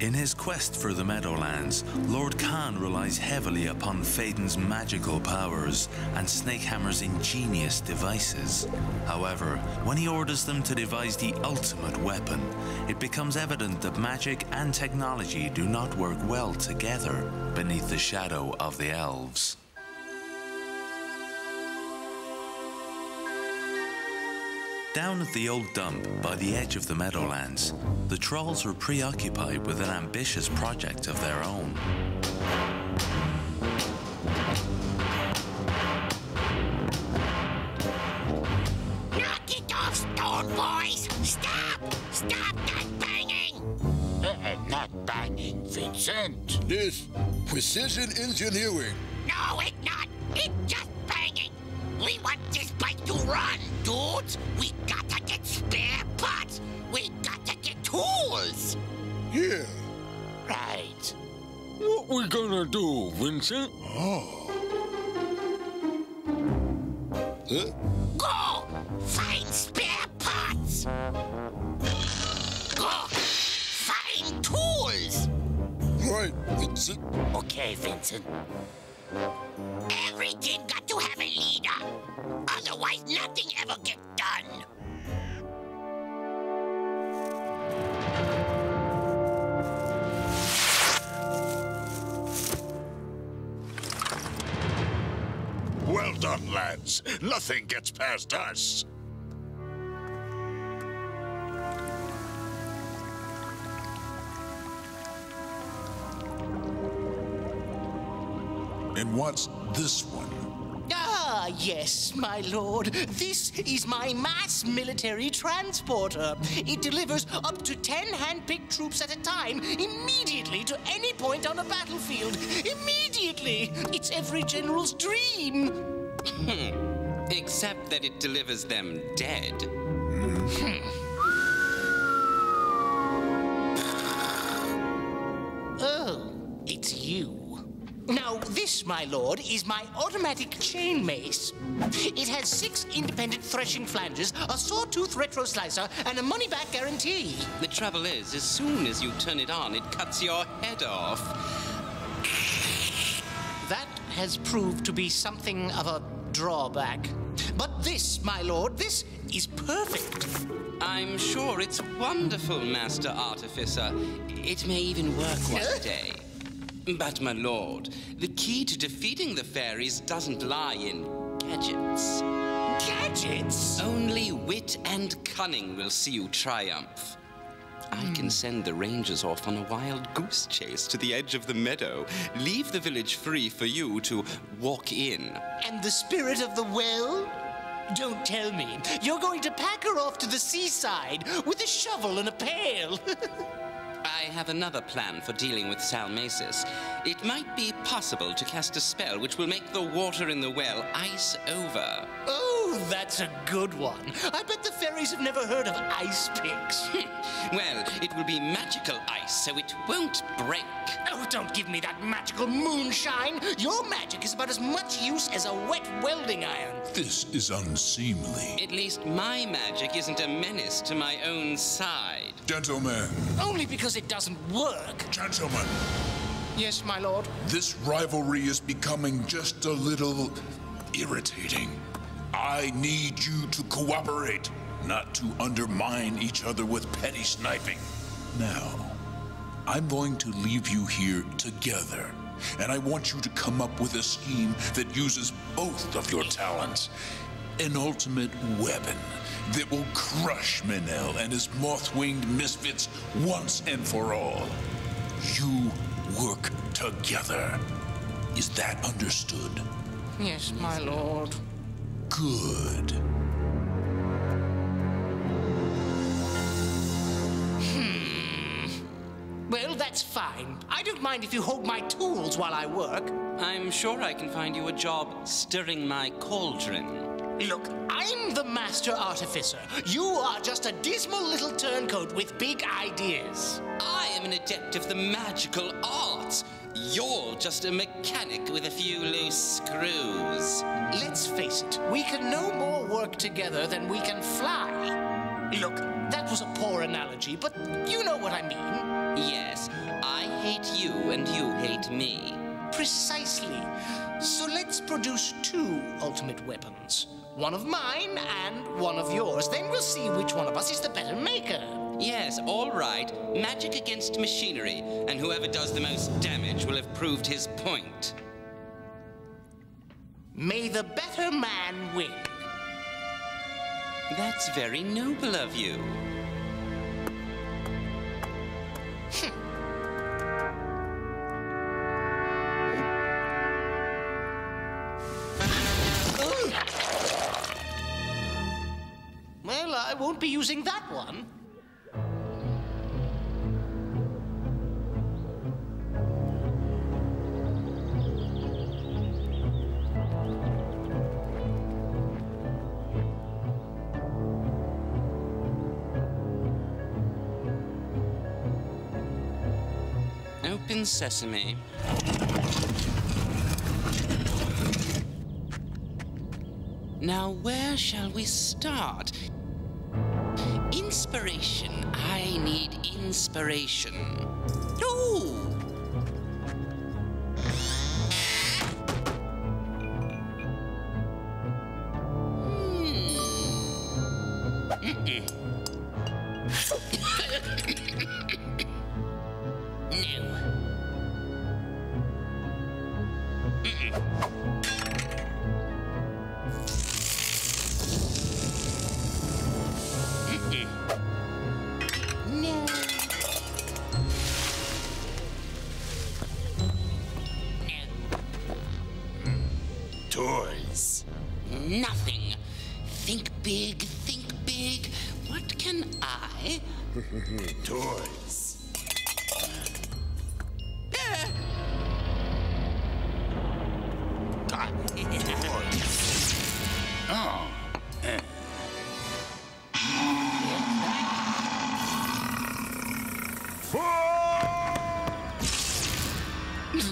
In his quest for the Meadowlands, Lord Khan relies heavily upon Phaeton's magical powers and Snakehammer's ingenious devices. However, when he orders them to devise the ultimate weapon, it becomes evident that magic and technology do not work well together beneath the shadow of the Elves. Down at the old dump by the edge of the Meadowlands, the Trolls are preoccupied with an ambitious project of their own. Knock it off, Stone Boys! Stop! Stop that banging! Not banging, Vincent. This precision engineering. No, it's not! It's just banging! We want this bike to run, dudes! We gotta get spare parts! We gotta get tools! Yeah. Right. What we gonna do, Vincent? Oh. Huh? Go! Find spare parts! Go! Find tools! Right, Vincent. Okay, Vincent. Every team got to have a leader. Otherwise, nothing ever gets done. Well done, lads. Nothing gets past us. And what's this one? Ah, yes, my lord. This is my mass military transporter. It delivers up to 10 hand-picked troops at a time, immediately to any point on a battlefield. Immediately! It's every general's dream. Except that it delivers them dead. Oh, it's you. Now, this, my lord, is my automatic chain mace. It has 6 independent threshing flanges, a sawtooth retro slicer, and a money-back guarantee. The trouble is, as soon as you turn it on, it cuts your head off. That has proved to be something of a drawback. But this, my lord, this is perfect. I'm sure it's wonderful, Master Artificer. It may even work one day. But, my lord, the key to defeating the fairies doesn't lie in gadgets. Gadgets? Only wit and cunning will see you triumph. I can send the rangers off on a wild goose chase to the edge of the meadow, leave the village free for you to walk in. And the spirit of the well? Don't tell me. You're going to pack her off to the seaside with a shovel and a pail. I have another plan for dealing with Salmacis. It might be possible to cast a spell which will make the water in the well ice over. Oh, that's a good one. I bet the fairies have never heard of ice picks. Well, it will be magical ice, so it won't break. Oh, don't give me that magical moonshine. Your magic is about as much use as a wet welding iron. This is unseemly. At least my magic isn't a menace to my own side. Gentlemen. Only because it doesn't work. Gentlemen. Yes, my lord. This rivalry is becoming just a little irritating. I need you to cooperate, not to undermine each other with petty sniping. Now, I'm going to leave you here together, and I want you to come up with a scheme that uses both of your talents. An ultimate weapon that will crush Menel and his moth-winged misfits once and for all. You work together. Is that understood? Yes, my lord. Good. Well, that's fine. I don't mind if you hold my tools while I work. I'm sure I can find you a job stirring my cauldron. Look, I'm the master artificer. You are just a dismal little turncoat with big ideas. I am an adept of the magical arts. You're just a mechanic with a few loose screws. Let's face it, we can no more work together than we can fly. Look, that was a poor analogy, but you know what I mean. Yes, I hate you and you hate me. Precisely. So let's produce 2 ultimate weapons. One of mine and one of yours. Then we'll see which one of us is the better maker. Yes, all right. Magic against machinery, and whoever does the most damage will have proved his point. May the better man win. That's very noble of you. Well, I won't be using that one. Open sesame. Now, where shall we start? Inspiration. I need inspiration. Ooh! Toys. Nothing. Think big, think big. What can I? Toys. Oh.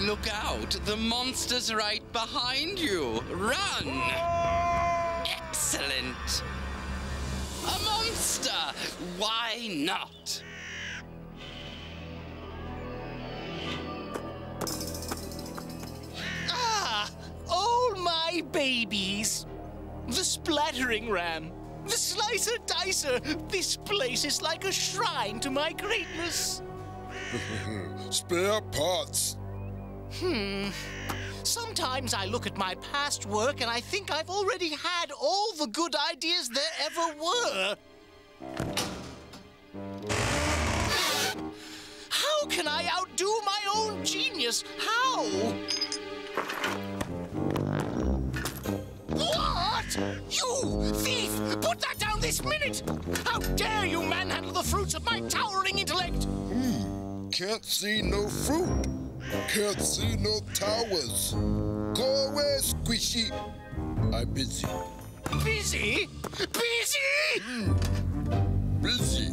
Look out! The monster's right behind you! Run! Excellent! A monster! Why not? Ah! All my babies! The splattering ram! The slicer dicer! This place is like a shrine to my greatness! Spare parts. Sometimes I look at my past work and I think I've already had all the good ideas there ever were. How can I outdo my own genius? How? What? You thief! Put that down this minute! How dare you manhandle the fruits of my towering intellect! Can't see no fruit. Can't see no towers. Go away, Squishy. I'm busy. Busy? Busy? Busy.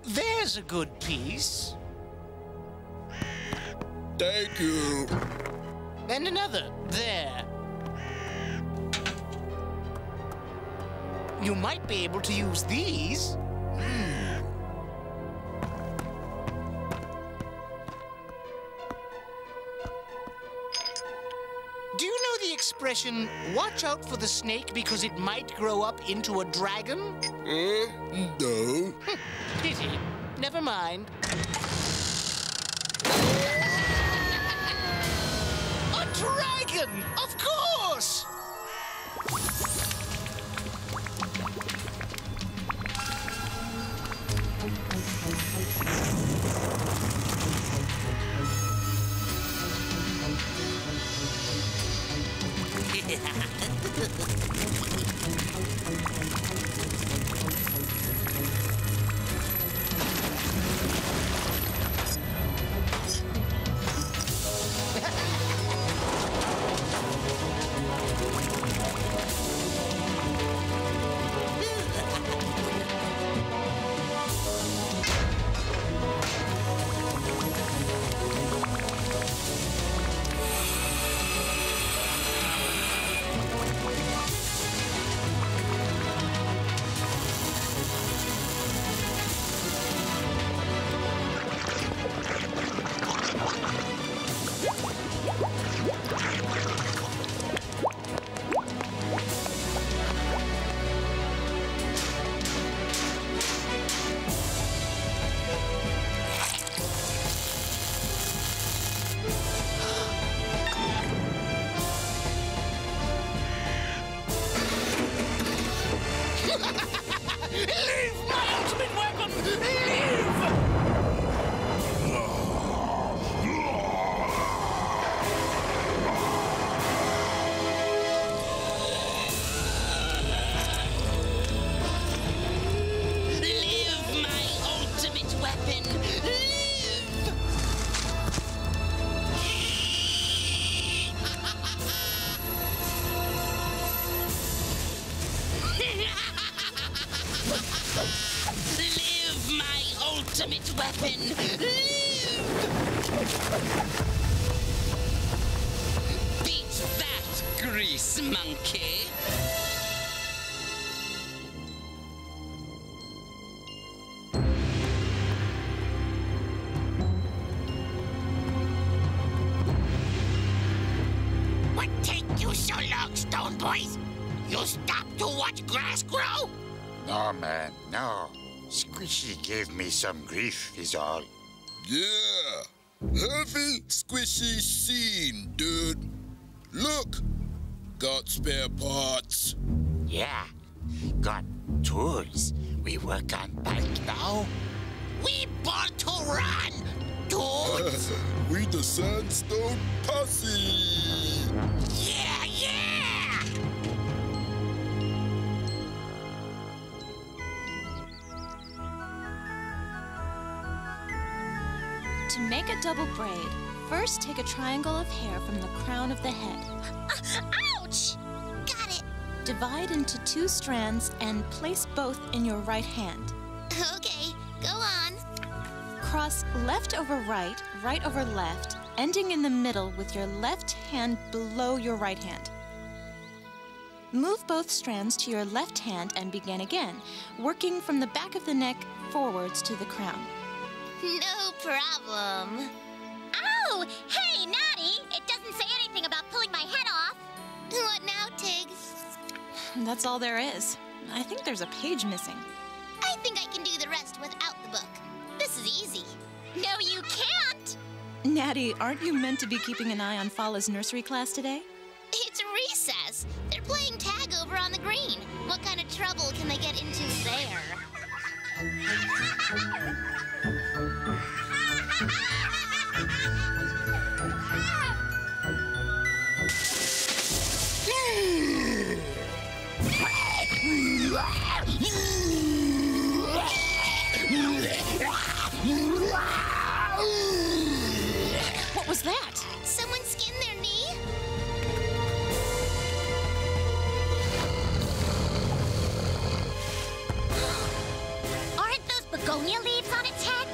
There's a good piece. Thank you. And another. There. You might be able to use these. Do you know the expression, watch out for the snake because it might grow up into a dragon? No. Pity. Never mind. A dragon! Of course! weapon. Beat that, grease monkey. What take you so long, Stone Boys? You stop to watch grass grow? No, man, no. Squishy gave me some grief, is all. Yeah. Heavy, squishy scene, dude. Look. Got spare parts. Yeah, got tools. We work on bike now. We born to run, dudes! We the Sandstone Posse. Yeah, yeah! To make a double braid, first take a triangle of hair from the crown of the head. Ouch! Got it. Divide into 2 strands and place both in your right hand. Okay, go on. Cross left over right, right over left, ending in the middle with your left hand below your right hand. Move both strands to your left hand and begin again, working from the back of the neck forwards to the crown. No problem. Ow! Hey, Natty! It doesn't say anything about pulling my head off. What now, Tig? That's all there is. I think there's a page missing. I think I can do the rest without the book. This is easy. No, you can't! Natty, aren't you meant to be keeping an eye on Fala's nursery class today? It's recess. They're playing tag over on the green. What kind of trouble can they get into there? What was that? Someone skinned their knee? Aren't those begonia leaves on its head?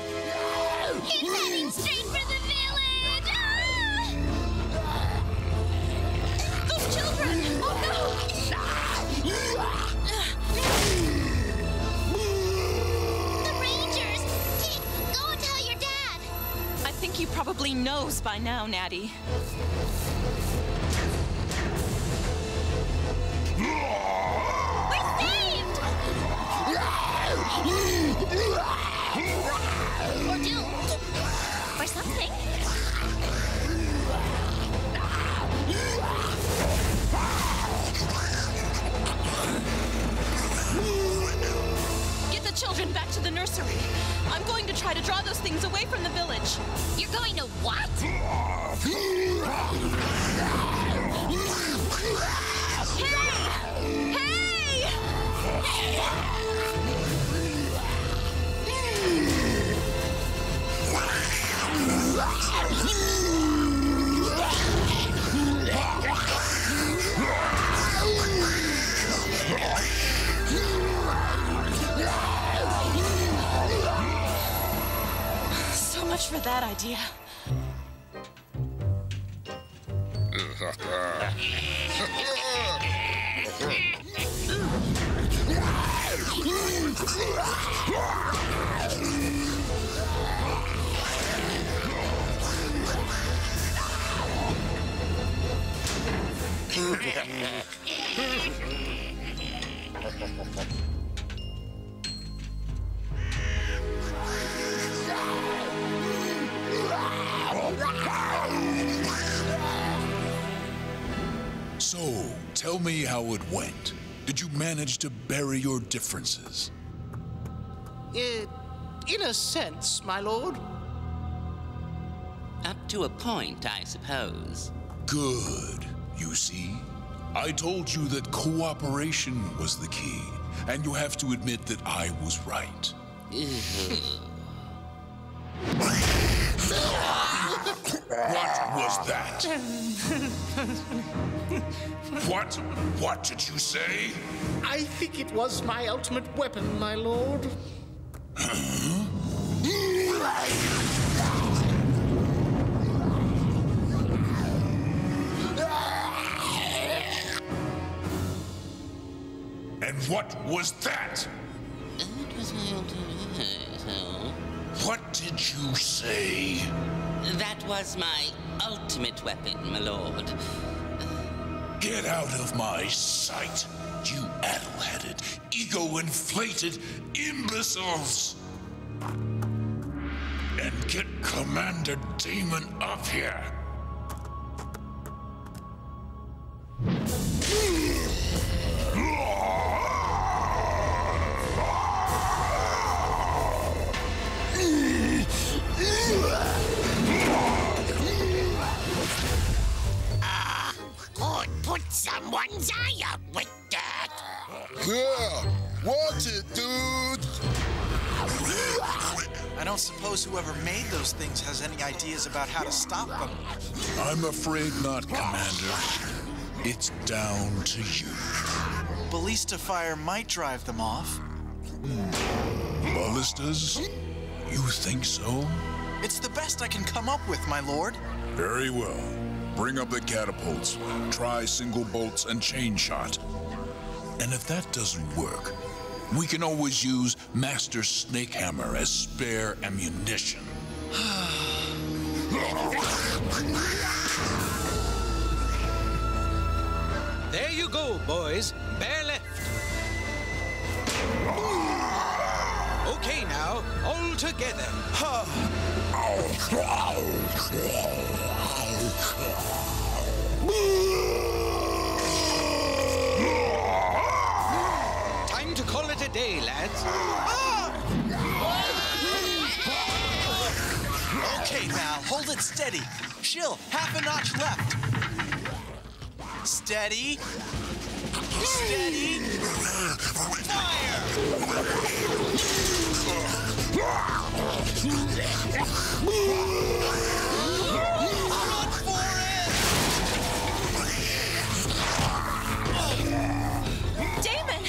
It's heading straight for the village! Ah! Those children! Oh no! The Rangers! Tig, go and tell your dad! I think he probably knows by now, Natty. We're saved! Or doomed. Or something. Get the children back to the nursery. I'm going to try to draw those things away from the village. You're going to what? So much for that idea. So, tell me how it went. Did you manage to bury your differences? In a sense, my lord. Up to a point, I suppose. Good. You see, I told you that cooperation was the key, and you have to admit that I was right. What was that? What did you say? I think it was my ultimate weapon, my lord. Huh? And what was that? What did you say? That was my ultimate weapon, my lord. Get out of my sight, you addle-headed, ego-inflated imbeciles! And get Commander Damon up here! Could put someone's eye out with that. Yeah, watch it, dude. I don't suppose whoever made those things has any ideas about how to stop them. I'm afraid not, Commander. It's down to you. Ballista fire might drive them off. Ballistas? You think so? It's the best I can come up with, my lord. Very well. Bring up the catapults. Try single bolts and chain shot. And if that doesn't work, we can always use Master Snakehammer as spare ammunition. There you go, boys. Bear left. Okay now, all together. Time to call it a day, lads. Okay, Val, hold it steady. Chill, half a notch left. Steady. Steady. Fire! Run for it! Damon,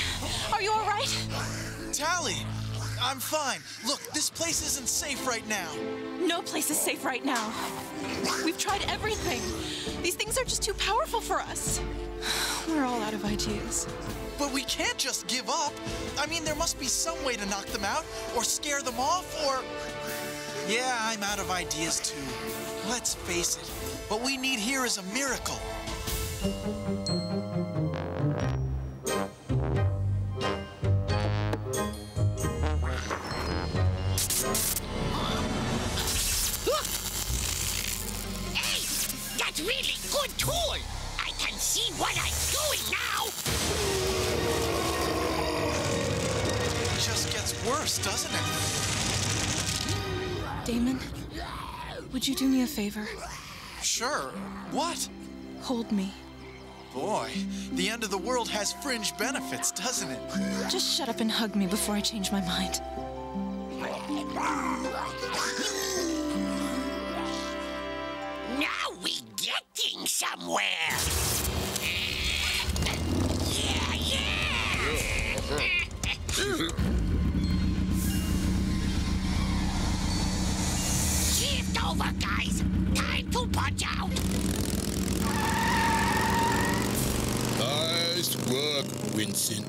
are you all right? Tally, I'm fine. Look, this place isn't safe right now. No place is safe right now. We've tried everything. These things are just too powerful for us. We're all out of ideas. But we can't just give up. I mean, there must be some way to knock them out, or scare them off, or... Yeah, I'm out of ideas too. Let's face it, what we need here is a miracle. Hey, that's really good tool. I can see what I'm doing now. It just gets worse, doesn't it? Damon, would you do me a favor? Sure. What? Hold me. Boy, the end of the world has fringe benefits, doesn't it? Just shut up and hug me before I change my mind. Now we getting somewhere. Shift over, guys. Time to punch out. Nice work, Winston.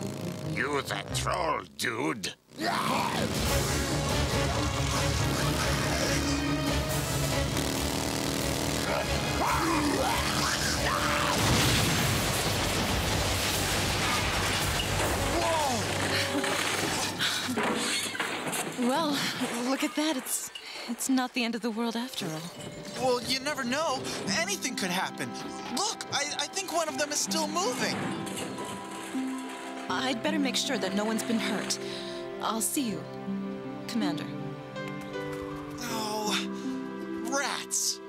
You the troll, dude. Well, look at that. It's not the end of the world after all. Well, you never know. Anything could happen. Look, I think one of them is still moving. I'd better make sure that no one's been hurt. I'll see you, Commander. Oh, rats.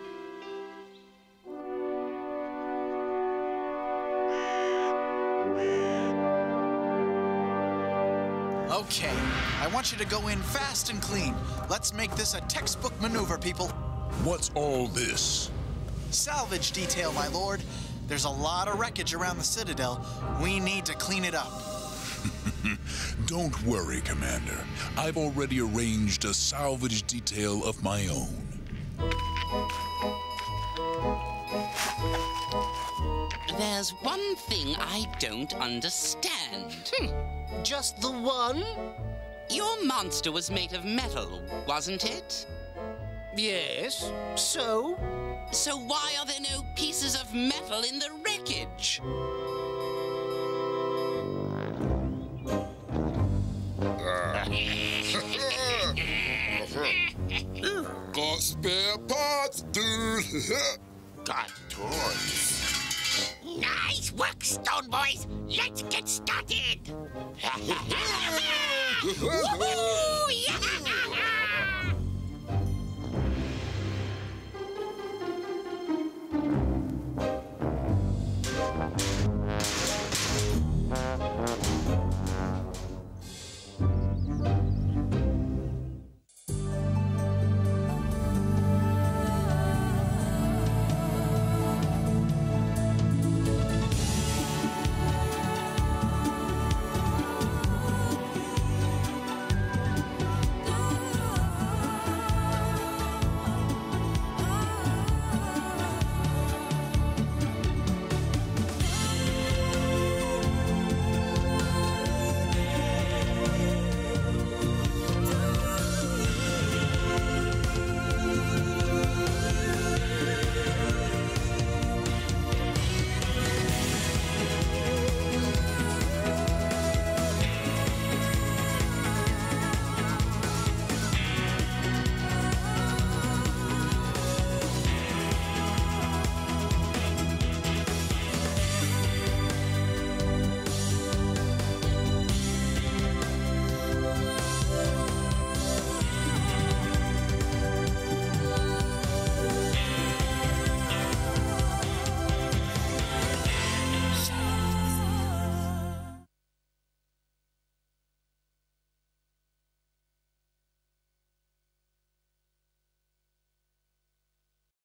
Okay, I want you to go in fast and clean. Let's make this a textbook maneuver, people. What's all this? Salvage detail, my lord. There's a lot of wreckage around the Citadel. We need to clean it up. Don't worry, Commander. I've already arranged a salvage detail of my own. There's one thing I don't understand. Just the one? Your monster was made of metal, wasn't it? Yes. So? So why are there no pieces of metal in the wreckage? Got spare parts, dude. Got toys. Nice work, Stone Boys. Let's get started. Woohoo! Yeah!